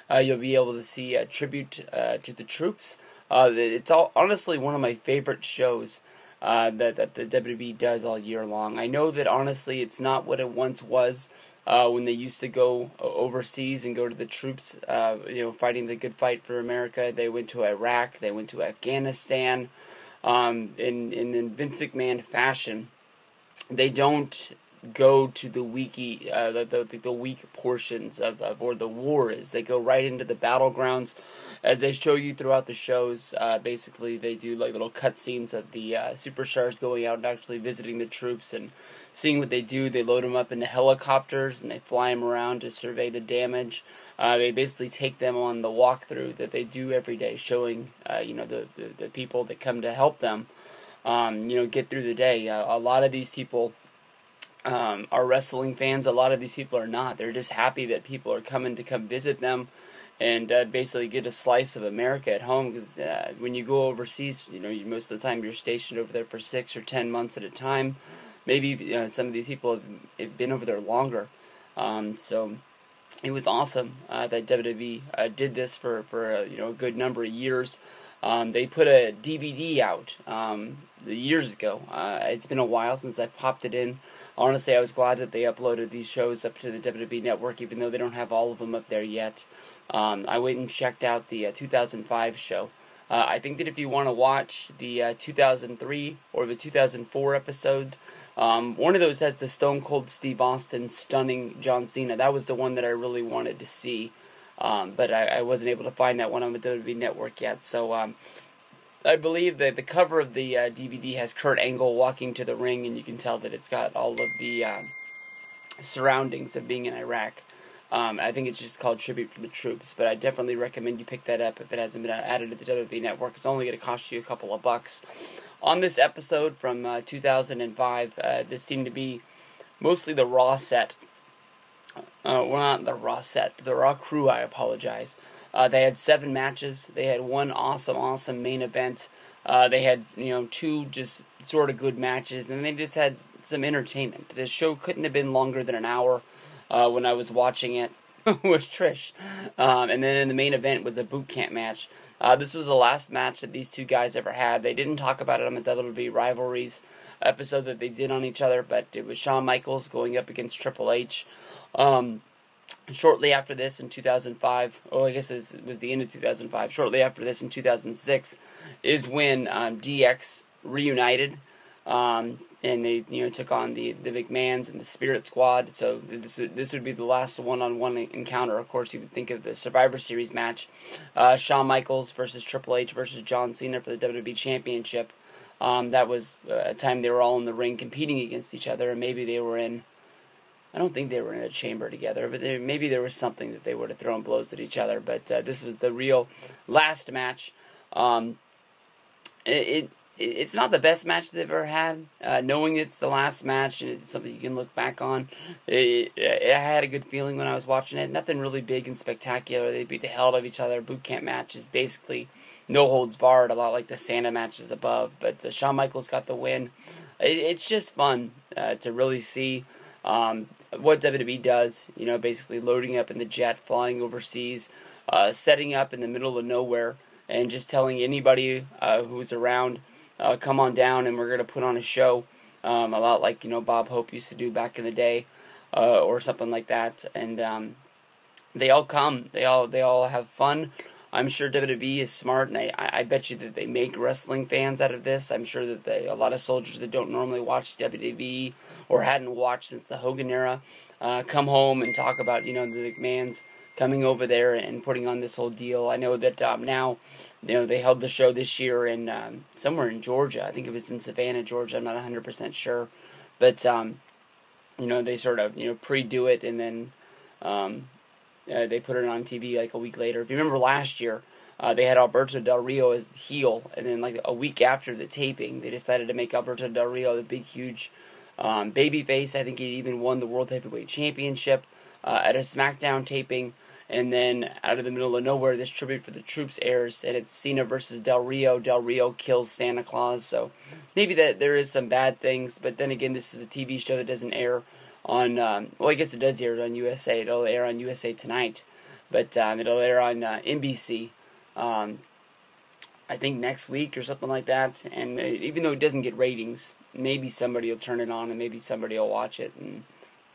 You'll be able to see a tribute to the troops. It's honestly one of my favorite shows that the WWE does all year long. I know that honestly it's not what it once was when they used to go overseas and go to the troops, fighting the good fight for America. They went to Iraq, they went to Afghanistan, in Vince McMahon fashion. They don't go to the the weak portions of or the wars. They go right into the battlegrounds, as they show you throughout the shows. Basically, they do like little cutscenes of the superstars going out and actually visiting the troops and seeing what they do. They load them up into helicopters and they fly them around to survey the damage. They basically take them on the walkthrough that they do every day, showing the people that come to help them get through the day. A lot of these people are wrestling fans. A lot of these people are not. They're just happy that people are coming to come visit them and basically get a slice of America at home, because when you go overseas, most of the time you're stationed over there for 6 or 10 months at a time. Maybe some of these people have been over there longer. So it was awesome that WWE did this for a good number of years. They put a DVD out years ago. It's been a while since I popped it in. Honestly, I was glad that they uploaded these shows up to the WWE Network, even though they don't have all of them up there yet. I went and checked out the 2005 show. I think that if you want to watch the 2003 or the 2004 episode, one of those has the Stone Cold Steve Austin stunning John Cena. That was the one that I really wanted to see. But I wasn't able to find that one on the WWE Network yet. So I believe that the cover of the DVD has Kurt Angle walking to the ring, and you can tell that it's got all of the surroundings of being in Iraq. I think it's just called Tribute for the Troops, but I definitely recommend you pick that up if it hasn't been added to the WWE Network. It's only going to cost you a couple of bucks. On this episode from 2005, this seemed to be mostly the Raw set. Well, not the Raw set, the Raw crew, I apologize. They had 7 matches. They had one awesome main event. They had, 2 just sort of good matches, and they just had some entertainment. This show couldn't have been longer than an hour when I was watching it. Was Trish. And then in the main event was a boot camp match. This was the last match that these two guys ever had. They didn't talk about it on the WWE Rivalries episode that they did on each other, but it was Shawn Michaels going up against Triple H. Shortly after this in 2005, I guess this was the end of 2005, shortly after this in 2006 is when DX reunited, and they took on the McMahons and the Spirit Squad. So this would be the last one-on-one encounter. Of course, you would think of the Survivor Series match, Shawn Michaels versus Triple H versus John Cena for the WWE Championship. That was a time they were all in the ring competing against each other, and maybe they were in, I don't think they were in a chamber together, but maybe there was something that they would have thrown blows at each other. But this was the real last match. It's not the best match they've ever had. Knowing it's the last match and it's something you can look back on, I had a good feeling when I was watching it. Nothing really big and spectacular. They beat the hell out of each other. Boot camp match is basically no holds barred, a lot like the Santa matches above. But Shawn Michaels got the win. It's just fun to really see what WWE does, basically loading up in the jet, flying overseas, setting up in the middle of nowhere, and just telling anybody who's around, come on down and we're going to put on a show, a lot like, Bob Hope used to do back in the day, or something like that. And they all come, they all have fun. I'm sure WWE is smart, and I bet you that they make wrestling fans out of this. I'm sure that a lot of soldiers that don't normally watch WWE or hadn't watched since the Hogan era come home and talk about, the McMahons coming over there and putting on this whole deal. I know that now, they held the show this year in somewhere in Georgia. I think it was in Savannah, Georgia. I'm not 100% sure. But, they sort of, pre-do it, and then they put it on TV like a week later. If you remember last year, they had Alberto Del Rio as the heel, and then like a week after the taping, they decided to make Alberto Del Rio the big, huge babyface. I think he even won the World Heavyweight Championship at a SmackDown taping. And then out of the middle of nowhere, this Tribute for the Troops airs, and it's Cena versus Del Rio. Del Rio kills Santa Claus, so maybe that there is some bad things. But then again, this is a TV show that doesn't air on, I guess it does air on USA. It'll air on USA Tonight. but it'll air on NBC. I think next week or something like that. And even though it doesn't get ratings, maybe somebody will turn it on and maybe somebody will watch it and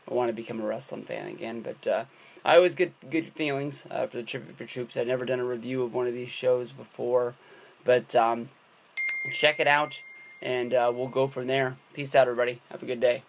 want to become a wrestling fan again. But I always get good feelings for the Tribute for Troops. I've never done a review of one of these shows before, but check it out, and we'll go from there. Peace out, everybody. Have a good day.